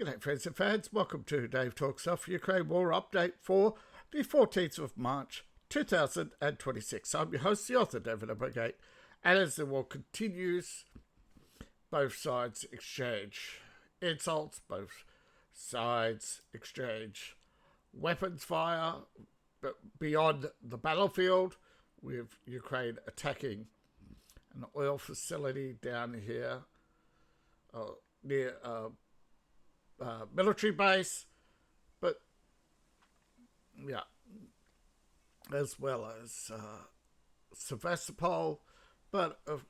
G'day friends and fans, welcome to Dave Talks Off Ukraine War Update for the 14th of March 2026. I'm your host, the author, David Prevalence, and as the war continues, both sides exchange insults, both sides exchange weapons fire, but beyond the battlefield, with Ukraine attacking an oil facility down here near military base, but yeah, as well as Sevastopol, but of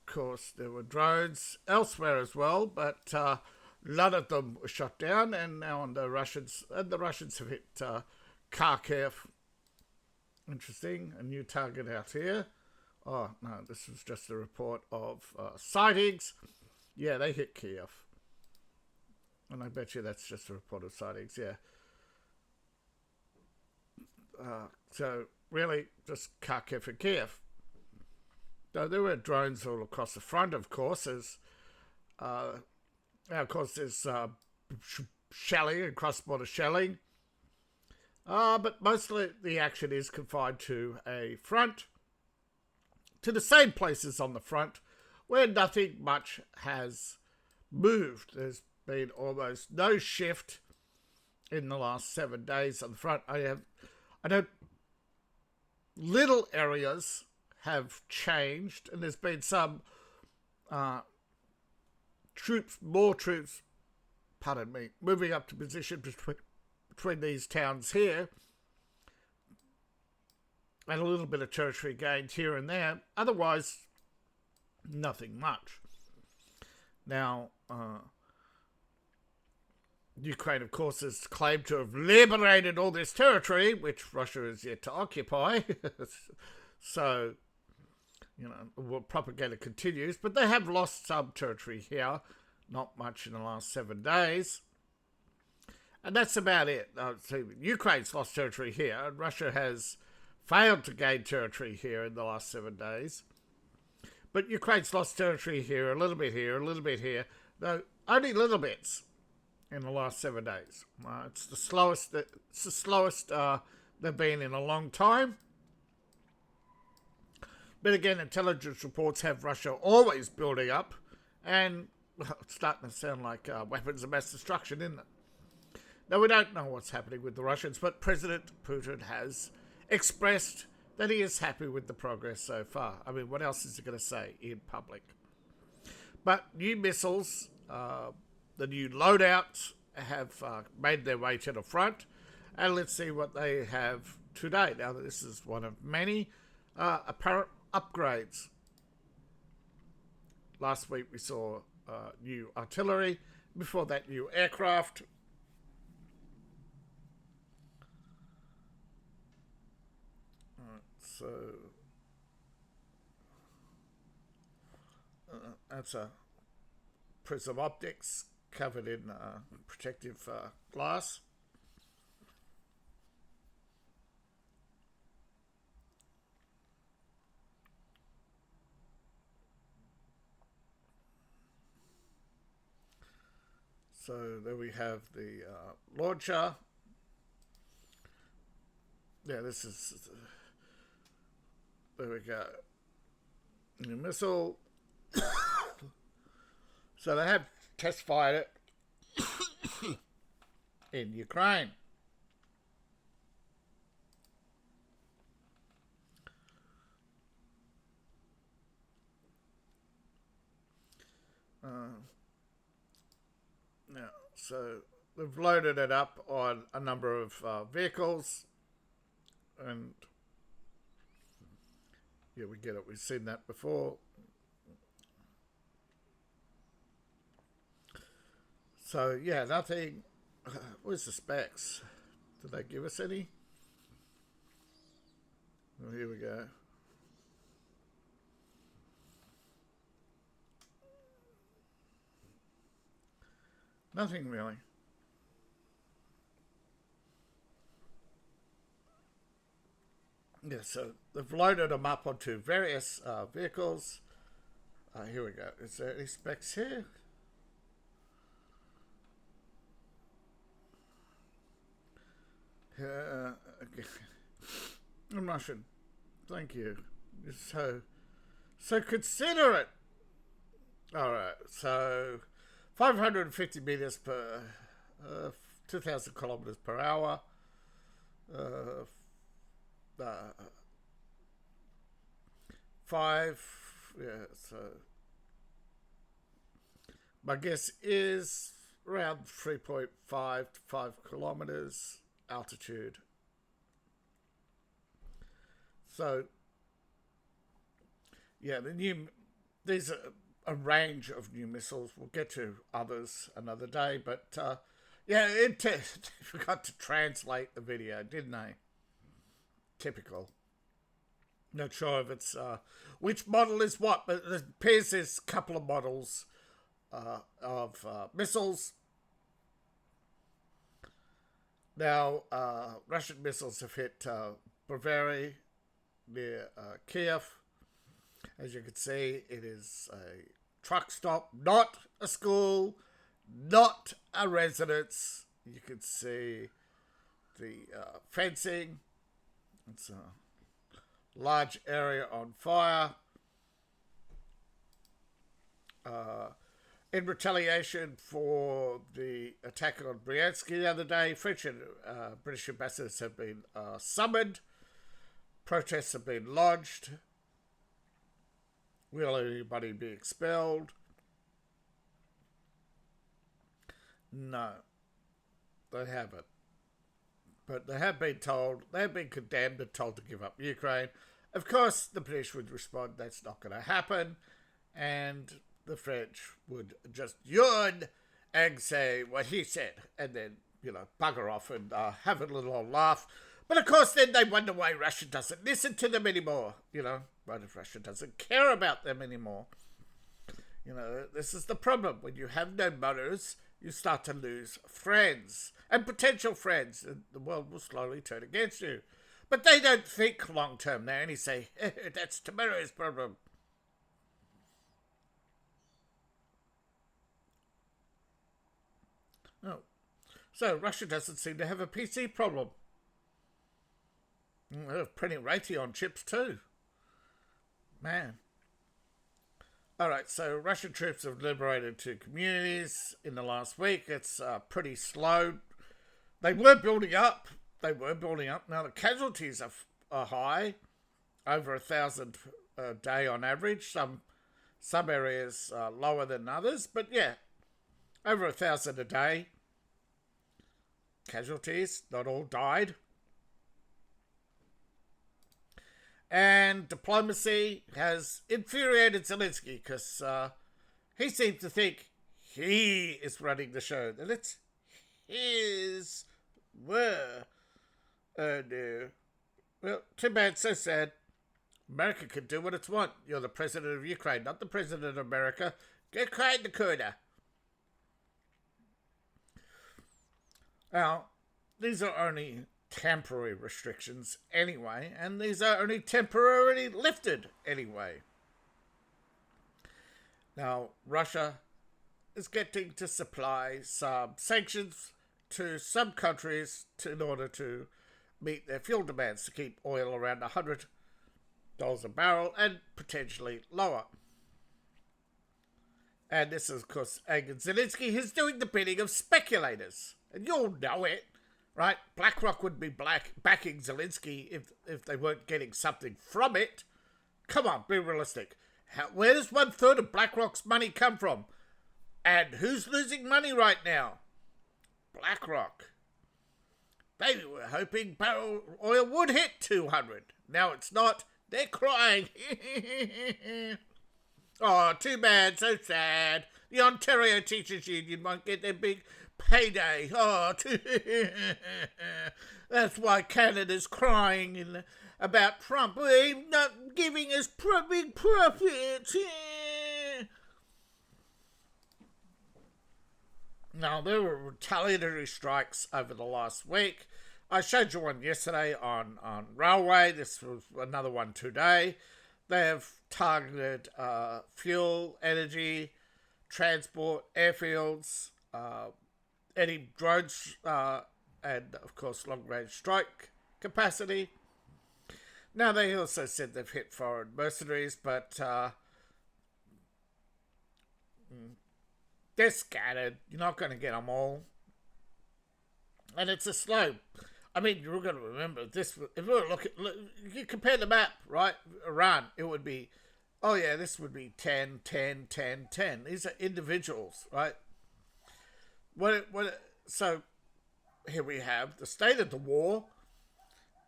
course there were drones elsewhere as well, but none of them were shot down, and now the Russians have hit Kharkiv. Interesting, a new target out here. Oh no, this was just a report of sightings. Yeah, they hit Kiev. And I bet you that's just a report of sightings, yeah. So, really, just Kharkiv and Kiev. Though there were drones all across the front, of course. There's shelling and cross-border shelling. But mostly the action is confined to a front, to the same places on the front, where nothing much has moved. There's been almost no shift in the last 7 days on the front. Little areas have changed, and there's been some more troops, moving up to position between these towns here, and a little bit of territory gained here and there. Otherwise, nothing much. Now, Ukraine, of course, has claimed to have liberated all this territory, which Russia is yet to occupy. So, propaganda continues. But they have lost some territory here. Not much in the last 7 days. And that's about it. Ukraine's lost territory here, and Russia has failed to gain territory here in the last 7 days. But Ukraine's lost territory here, a little bit here, a little bit here. Though only little bits in the last 7 days. It's the slowest they've been in a long time. But again, intelligence reports have Russia always building up, and it's starting to sound like weapons of mass destruction, isn't it? Now, we don't know what's happening with the Russians, but President Putin has expressed that he is happy with the progress so far. I mean, what else is he going to say in public? But new missiles, the new loadouts have made their way to the front, and let's see what they have today. Now, this is one of many apparent upgrades. Last week we saw new artillery, before that new aircraft. So that's a prism optics covered in protective glass. So there we have the launcher. Yeah, this is... There we go. New missile. So they have test fired it in Ukraine. Now, so they've loaded it up on a number of vehicles, and yeah, we get it. We've seen that before. So, yeah, nothing. Where's the specs? Did they give us any? Oh, here we go. Nothing really. Yeah, so they've loaded them up onto various vehicles. Here we go. Is there any specs here? Okay. I'm Russian. Thank you. You're so considerate. All right. So 550 meters per 2,000 kilometers per hour. Uh, five. Yeah. So my guess is around 3.5 to 5 kilometers altitude. So, yeah, these are a range of new missiles. We'll get to others another day, but yeah, forgot to translate the video, didn't I? Typical. Not sure if it's which model is what, but it appears there's a couple of models of missiles. Now, Russian missiles have hit Bavaria near Kiev. As you can see, it is a truck stop, not a school, not a residence. You can see the fencing. It's a large area on fire. In retaliation for the attack on Bryansk the other day, French and British ambassadors have been summoned. Protests have been lodged. Will anybody be expelled? No, they haven't. But they have been condemned and told to give up Ukraine. Of course, the British would respond, that's not going to happen. And the French would just yawn and say what he said. And then, bugger off and have a little old laugh. But of course, then they wonder why Russia doesn't listen to them anymore. What if Russia doesn't care about them anymore? This is the problem. When you have no mothers, you start to lose friends and potential friends, and the world will slowly turn against you. But they don't think long term. They only say, that's tomorrow's problem. Oh. So Russia doesn't seem to have a PC problem. They're printing Raytheon chips too. Man. Alright, so Russian troops have liberated 2 communities in the last week. It's pretty slow. They were building up. Now the casualties are high. Over 1,000 a day on average. Some areas lower than others. But yeah, over 1,000 a day. Casualties. Not all died. And diplomacy has infuriated Zelensky because he seems to think he is running the show. That it's his word. Oh no. Well, too bad, so sad. America can do what it's want. You're the president of Ukraine, not the president of America. Get quiet in the corner. Now, these are only temporary restrictions anyway, and these are only temporarily lifted anyway. Now, Russia is getting to supply some sanctions to some countries in order to meet their fuel demands, to keep oil around $100 a barrel and potentially lower. And this is, of course, angering Zelensky, who's doing the bidding of speculators. And you'll know it. Right? BlackRock would be backing Zelensky if they weren't getting something from it. Come on, be realistic. Where does 1/3 of BlackRock's money come from? And who's losing money right now? BlackRock. They were hoping barrel oil would hit 200. Now it's not. They're crying. Oh, too bad. So sad. The Ontario Teachers Union won't get their big payday. Oh, that's why Canada's crying about Trump. He's not giving us big profits. Now, there were retaliatory strikes over the last week. I showed you one yesterday on railway. This was another one today. They have targeted fuel, energy, transport, airfields, any drones and, of course, long-range strike capacity. Now, they also said they've hit foreign mercenaries, but they're scattered. You're not going to get them all. And it's a slow. I mean, you're going to remember this. If you compare the map, right? Iran, it would be, oh yeah, this would be 10, 10, 10, 10. These are individuals, right? So here we have the state of the war,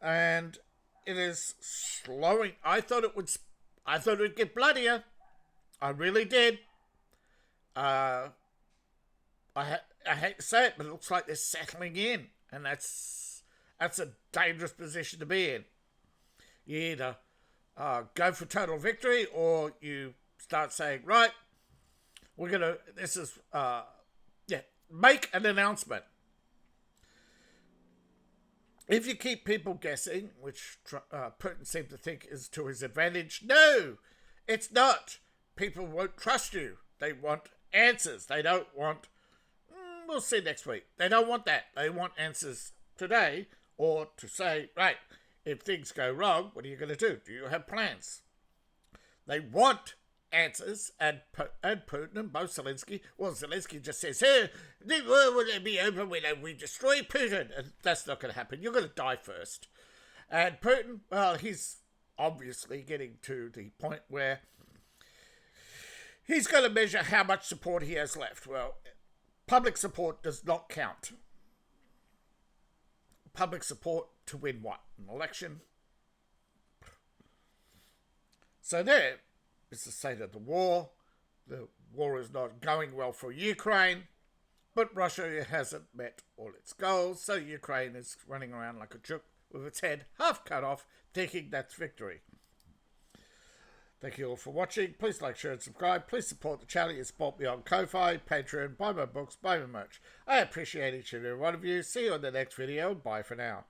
and it is slowing. I thought it would get bloodier. I really did. I hate to say it, but it looks like they're settling in, and that's a dangerous position to be in. You either go for total victory, or you start saying, right, make an announcement. If you keep people guessing, which Putin seemed to think is to his advantage, no, it's not. People won't trust you. They want answers. They don't want, we'll see next week. They don't want that. They want answers today, or to say, right, if things go wrong, what are you going to do? Do you have plans? They want answers, and Putin and both Zelensky. Well, Zelensky just says, "Hey, the war will be over when we destroy Putin," and that's not going to happen. You're going to die first. And Putin, well, he's obviously getting to the point where he's going to measure how much support he has left. Well, public support does not count. Public support to win what? An election? So there is the state of the war. The war is not going well for Ukraine, but Russia hasn't met all its goals, so Ukraine is running around like a chook with its head half cut off, thinking that's victory. Thank you all for watching. Please like, share and subscribe. Please support the channel. You support me on Ko-Fi, Patreon, buy my books, buy my merch. I appreciate each and every one of you. See you on the next video. Bye for now.